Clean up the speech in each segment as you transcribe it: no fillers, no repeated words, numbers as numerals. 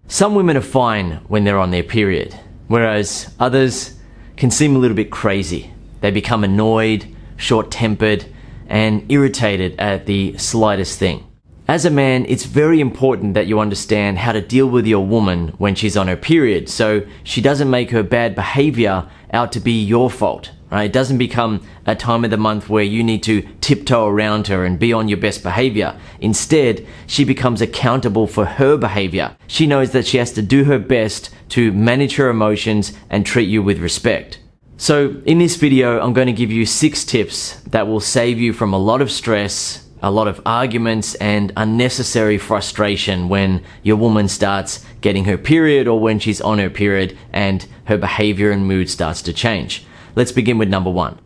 Some women are fine when they're on their period, whereas others can seem a little bit crazy. They become annoyed, short-tempered, and irritated at the slightest thing. As a man, it's very important that you understand how to deal with your woman when she's on her period, so she doesn't make her bad behavior out to be your fault. Right? It doesn't become a time of the month where you need to tiptoe around her and be on your best behavior. Instead, she becomes accountable for her behavior. She knows that she has to do her best to manage her emotions and treat you with respect. So in this video, I'm going to give you 6 tips that will save you from a lot of stress, a lot of arguments, and unnecessary frustration when your woman starts getting her period or when she's on her period and her behavior and mood starts to change. Let's begin with number 1.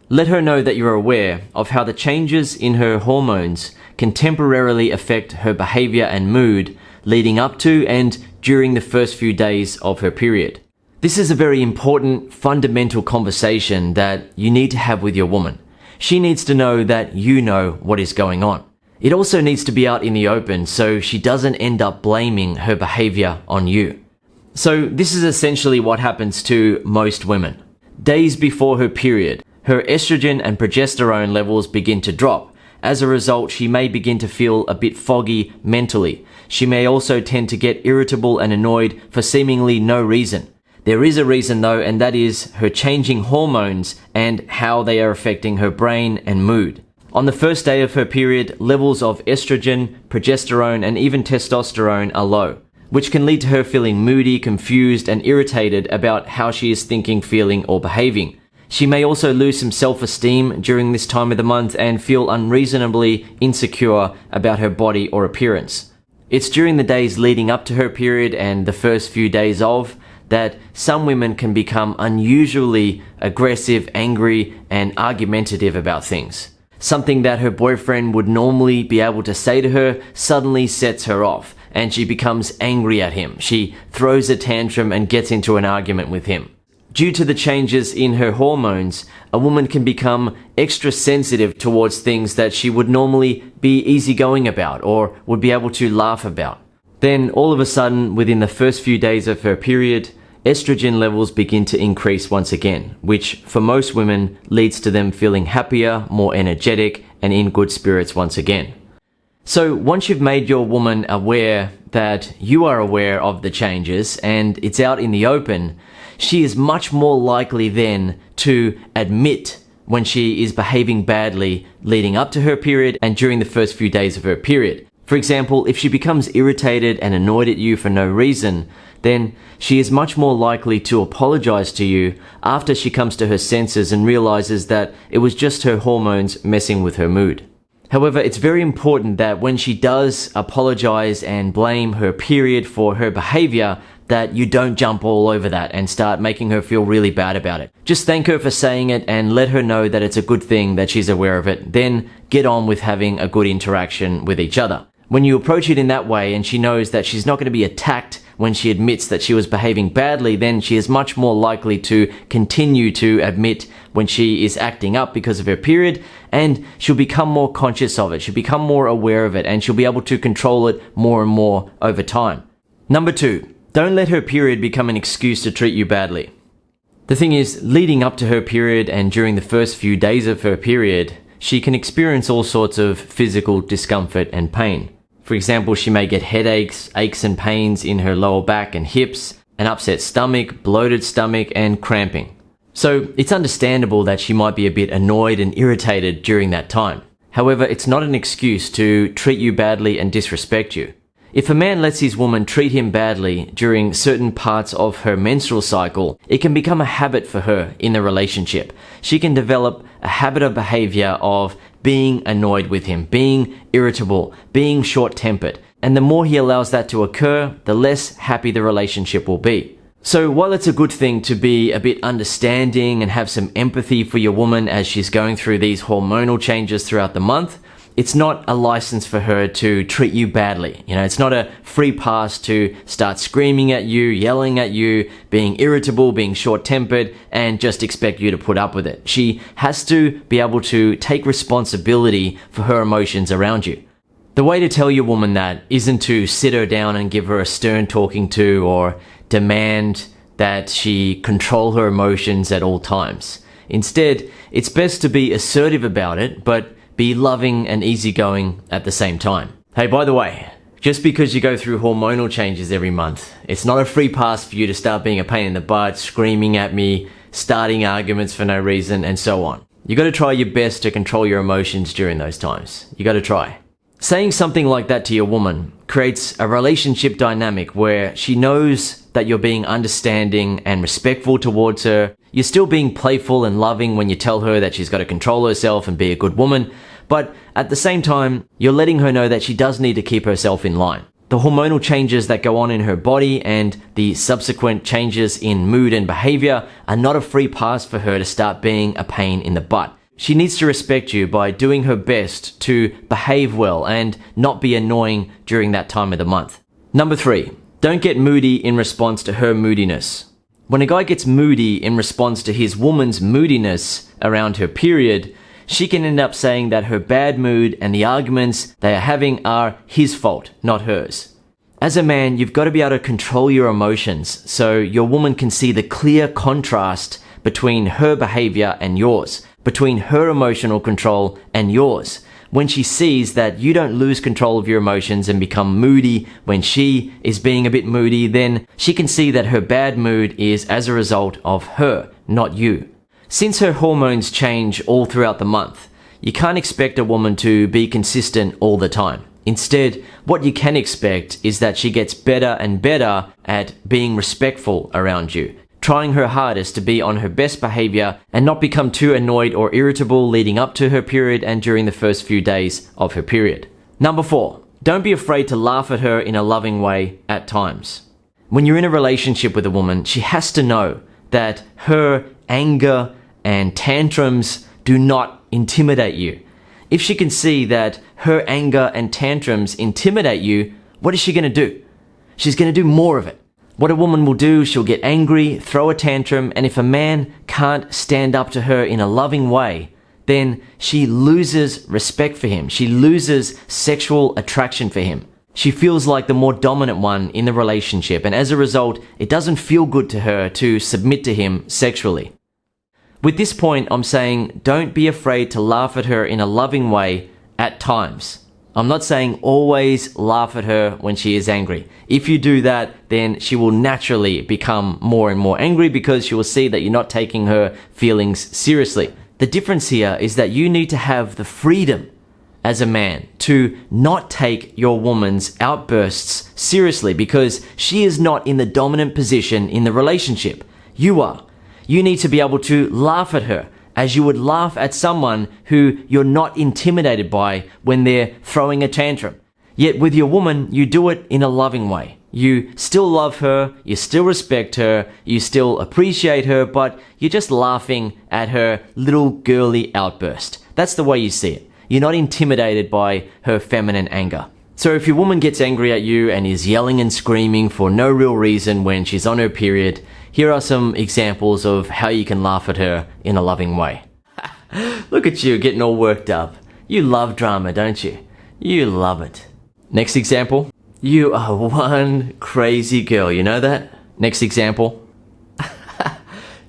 Let her know that you're aware of how the changes in her hormones can temporarily affect her behavior and mood leading up to and during the first few days of her period. This is a very important, fundamental conversation that you need to have with your woman. She needs to know that you know what is going on. It also needs to be out in the open so she doesn't end up blaming her behavior on you. So this is essentially what happens to most women. Days before her period, her estrogen and progesterone levels begin to drop. As a result, she may begin to feel a bit foggy mentally. She may also tend to get irritable and annoyed for seemingly no reason. There is a reason though, and that is her changing hormones and how they are affecting her brain and mood. On the first day of her period, levels of estrogen, progesterone, and even testosterone are low, which can lead to her feeling moody, confused, and irritated about how she is thinking, feeling, or behaving. She may also lose some self-esteem during this time of the month and feel unreasonably insecure about her body or appearance. It's during the days leading up to her period and the first few days of that some women can become unusually aggressive, angry, and argumentative about things. Something that her boyfriend would normally be able to say to her suddenly sets her off, and she becomes angry at him. She throws a tantrum and gets into an argument with him. Due to the changes in her hormones, a woman can become extra sensitive towards things that she would normally be easygoing about or would be able to laugh about. Then all of a sudden, within the first few days of her period, estrogen levels begin to increase once again, which for most women leads to them feeling happier, more energetic, and in good spirits once again. So once you've made your woman aware that you are aware of the changes and it's out in the open, she is much more likely then to admit when she is behaving badly leading up to her period and during the first few days of her period. For example, if she becomes irritated and annoyed at you for no reason, then she is much more likely to apologize to you after she comes to her senses and realizes that it was just her hormones messing with her mood. However, it's very important that when she does apologize and blame her period for her behavior, that you don't jump all over that and start making her feel really bad about it. Just thank her for saying it and let her know that it's a good thing that she's aware of it. Then get on with having a good interaction with each other. When you approach it in that way and she knows that she's not going to be attacked when she admits that she was behaving badly, then she is much more likely to continue to admit when she is acting up because of her period, and she'll become more conscious of it. She'll become more aware of it, and she'll be able to control it more and more over time. Number 2, don't let her period become an excuse to treat you badly. The thing is, leading up to her period and during the first few days of her period, she can experience all sorts of physical discomfort and pain. For example, she may get headaches, aches and pains in her lower back and hips, an upset stomach, bloated stomach, and cramping. So it's understandable that she might be a bit annoyed and irritated during that time. However, it's not an excuse to treat you badly and disrespect you. If a man lets his woman treat him badly during certain parts of her menstrual cycle, it can become a habit for her in the relationship. She can develop a habit of behavior of being annoyed with him, being irritable, being short-tempered. And the more he allows that to occur, the less happy the relationship will be. So while it's a good thing to be a bit understanding and have some empathy for your woman as she's going through these hormonal changes throughout the month, it's not a license for her to treat you badly. It's not a free pass to start screaming at you, yelling at you, being irritable, being short-tempered, and just expect you to put up with it. She has to be able to take responsibility for her emotions around you. The way to tell your woman that isn't to sit her down and give her a stern talking to or demand that she control her emotions at all times. Instead, it's best to be assertive about it, but be loving and easygoing at the same time. Hey, by the way, just because you go through hormonal changes every month, it's not a free pass for you to start being a pain in the butt, screaming at me, starting arguments for no reason, and so on. You gotta try your best to control your emotions during those times. You gotta try. Saying something like that to your woman creates a relationship dynamic where she knows that you're being understanding and respectful towards her. You're still being playful and loving when you tell her that she's got to control herself and be a good woman, but at the same time, you're letting her know that she does need to keep herself in line. The hormonal changes that go on in her body and the subsequent changes in mood and behavior are not a free pass for her to start being a pain in the butt. She needs to respect you by doing her best to behave well and not be annoying during that time of the month. Number 3, don't get moody in response to her moodiness. When a guy gets moody in response to his woman's moodiness around her period, she can end up saying that her bad mood and the arguments they are having are his fault, not hers. As a man, you've got to be able to control your emotions so your woman can see the clear contrast between her behavior and yours, between her emotional control and yours. When she sees that you don't lose control of your emotions and become moody when she is being a bit moody, then she can see that her bad mood is as a result of her, not you. Since her hormones change all throughout the month, you can't expect a woman to be consistent all the time. Instead, what you can expect is that she gets better and better at being respectful around you, trying her hardest to be on her best behavior and not become too annoyed or irritable leading up to her period and during the first few days of her period. Number 4, don't be afraid to laugh at her in a loving way at times. When you're in a relationship with a woman, she has to know that her anger and tantrums do not intimidate you. If she can see that her anger and tantrums intimidate you, what is she going to do? She's going to do more of it. What a woman will do, she'll get angry, throw a tantrum, and if a man can't stand up to her in a loving way, then she loses respect for him. She loses sexual attraction for him. She feels like the more dominant one in the relationship, and as a result, it doesn't feel good to her to submit to him sexually. With this point, I'm saying don't be afraid to laugh at her in a loving way at times. I'm not saying always laugh at her when she is angry. If you do that, then she will naturally become more and more angry because she will see that you're not taking her feelings seriously. The difference here is that you need to have the freedom as a man to not take your woman's outbursts seriously because she is not in the dominant position in the relationship. You are. You need to be able to laugh at her as you would laugh at someone who you're not intimidated by when they're throwing a tantrum. Yet with your woman, you do it in a loving way. You still love her, you still respect her, you still appreciate her, but you're just laughing at her little girly outburst. That's the way you see it. You're not intimidated by her feminine anger. So if your woman gets angry at you and is yelling and screaming for no real reason when she's on her period, here are some examples of how you can laugh at her in a loving way. Look at you getting all worked up. You love drama, don't you? You love it. Next example. You are one crazy girl, you know that? Next example.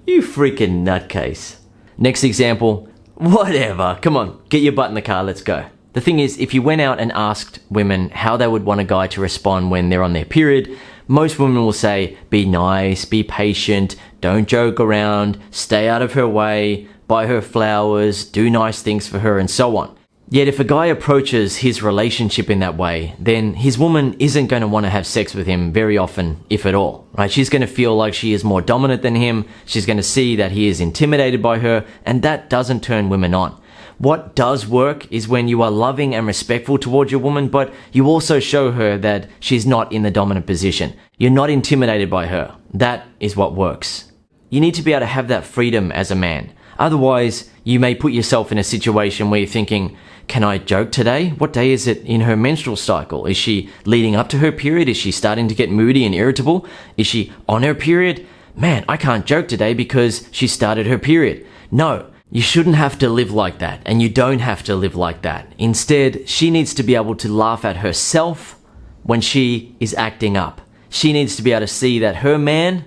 You freaking nutcase. Next example. Whatever. Come on, get your butt in the car, let's go. The thing is, if you went out and asked women how they would want a guy to respond when they're on their period, most women will say, be nice, be patient, don't joke around, stay out of her way, buy her flowers, do nice things for her, and so on. Yet if a guy approaches his relationship in that way, then his woman isn't going to want to have sex with him very often, if at all, right? She's going to feel like she is more dominant than him, she's going to see that he is intimidated by her, and that doesn't turn women on. What does work is when you are loving and respectful towards your woman, but you also show her that she's not in the dominant position. You're not intimidated by her. That is what works. You need to be able to have that freedom as a man. Otherwise, you may put yourself in a situation where you're thinking, can I joke today? What day is it in her menstrual cycle? Is she leading up to her period? Is she starting to get moody and irritable? Is she on her period? Man, I can't joke today because she started her period. No. You shouldn't have to live like that, and you don't have to live like that. Instead, she needs to be able to laugh at herself when she is acting up. She needs to be able to see that her man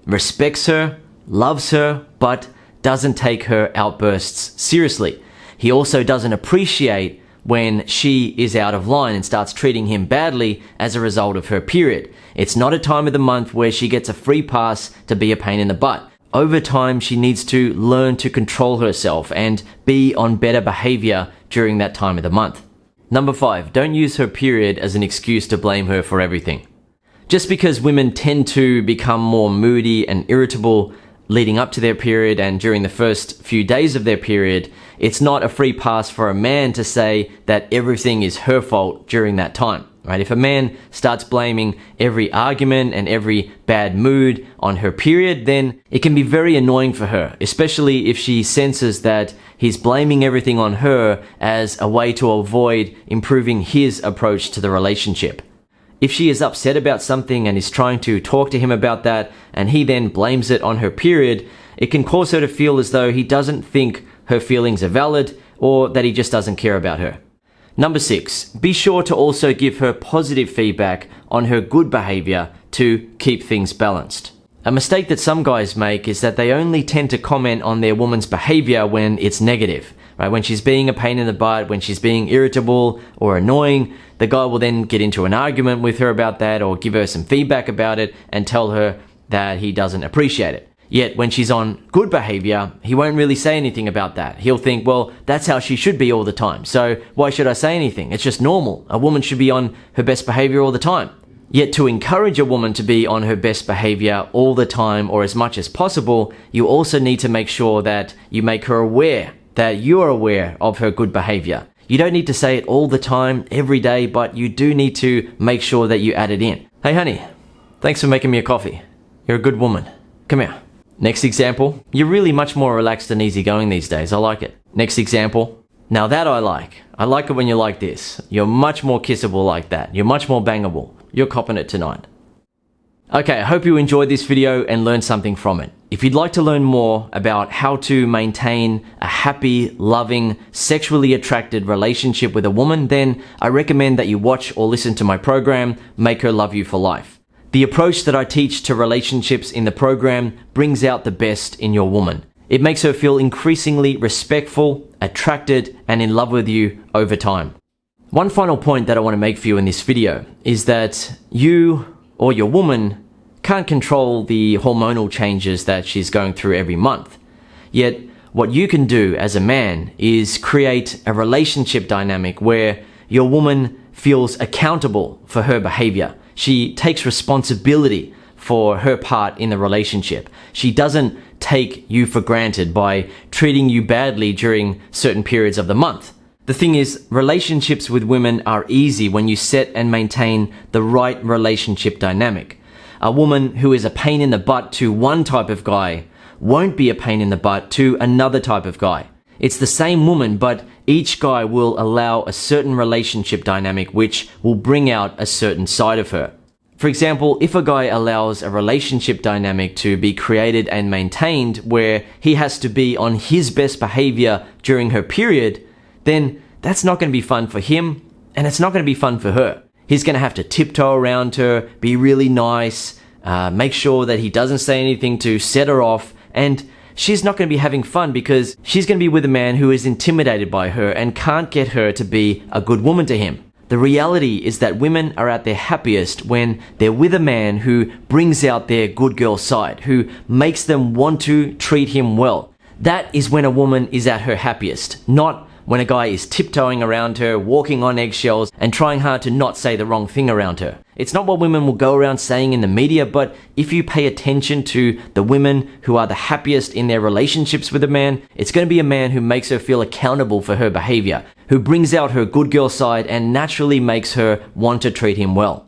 respects her, loves her, but doesn't take her outbursts seriously. He also doesn't appreciate when she is out of line and starts treating him badly as a result of her period. It's not a time of the month where she gets a free pass to be a pain in the butt. Over time, she needs to learn to control herself and be on better behavior during that time of the month. Number 5, don't use her period as an excuse to blame her for everything. Just because women tend to become more moody and irritable leading up to their period and during the first few days of their period, it's not a free pass for a man to say that everything is her fault during that time, right? If a man starts blaming every argument and every bad mood on her period, then it can be very annoying for her, especially if she senses that he's blaming everything on her as a way to avoid improving his approach to the relationship. If she is upset about something and is trying to talk to him about that, and he then blames it on her period, it can cause her to feel as though he doesn't think her feelings are valid or that he just doesn't care about her. Number 6, be sure to also give her positive feedback on her good behavior to keep things balanced. A mistake that some guys make is that they only tend to comment on their woman's behavior when it's negative, right? When she's being a pain in the butt, when she's being irritable or annoying, the guy will then get into an argument with her about that or give her some feedback about it and tell her that he doesn't appreciate it. Yet when she's on good behavior, he won't really say anything about that. He'll think, well, that's how she should be all the time, so why should I say anything? It's just normal. A woman should be on her best behavior all the time. Yet to encourage a woman to be on her best behavior all the time or as much as possible, you also need to make sure that you make her aware that you are aware of her good behavior. You don't need to say it all the time, every day, but you do need to make sure that you add it in. Hey honey, thanks for making me a coffee. You're a good woman. Come here. Next example, you're really much more relaxed and easygoing these days. I like it. Next example, now that I like. I like it when you're like this. You're much more kissable like that. You're much more bangable. You're copping it tonight. Okay, I hope you enjoyed this video and learned something from it. If you'd like to learn more about how to maintain a happy, loving, sexually attracted relationship with a woman, then I recommend that you watch or listen to my program, Make Her Love You for Life. The approach that I teach to relationships in the program brings out the best in your woman. It makes her feel increasingly respectful, attracted, and in love with you over time. One final point that I want to make for you in this video is that you or your woman can't control the hormonal changes that she's going through every month. Yet, what you can do as a man is create a relationship dynamic where your woman feels accountable for her behavior. She takes responsibility for her part in the relationship. She doesn't take you for granted by treating you badly during certain periods of the month. The thing is, relationships with women are easy when you set and maintain the right relationship dynamic. A woman who is a pain in the butt to one type of guy won't be a pain in the butt to another type of guy. It's the same woman, but each guy will allow a certain relationship dynamic which will bring out a certain side of her. For example, if a guy allows a relationship dynamic to be created and maintained where he has to be on his best behavior during her period, then that's not going to be fun for him and it's not going to be fun for her. He's going to have to tiptoe around her, be really nice, make sure that he doesn't say anything to set her off, and she's not going to be having fun because she's going to be with a man who is intimidated by her and can't get her to be a good woman to him. The reality is that women are at their happiest when they're with a man who brings out their good girl side, who makes them want to treat him well. That is when a woman is at her happiest, not when a guy is tiptoeing around her, walking on eggshells, and trying hard to not say the wrong thing around her. It's not what women will go around saying in the media, but if you pay attention to the women who are the happiest in their relationships with a man, it's going to be a man who makes her feel accountable for her behavior, who brings out her good girl side and naturally makes her want to treat him well.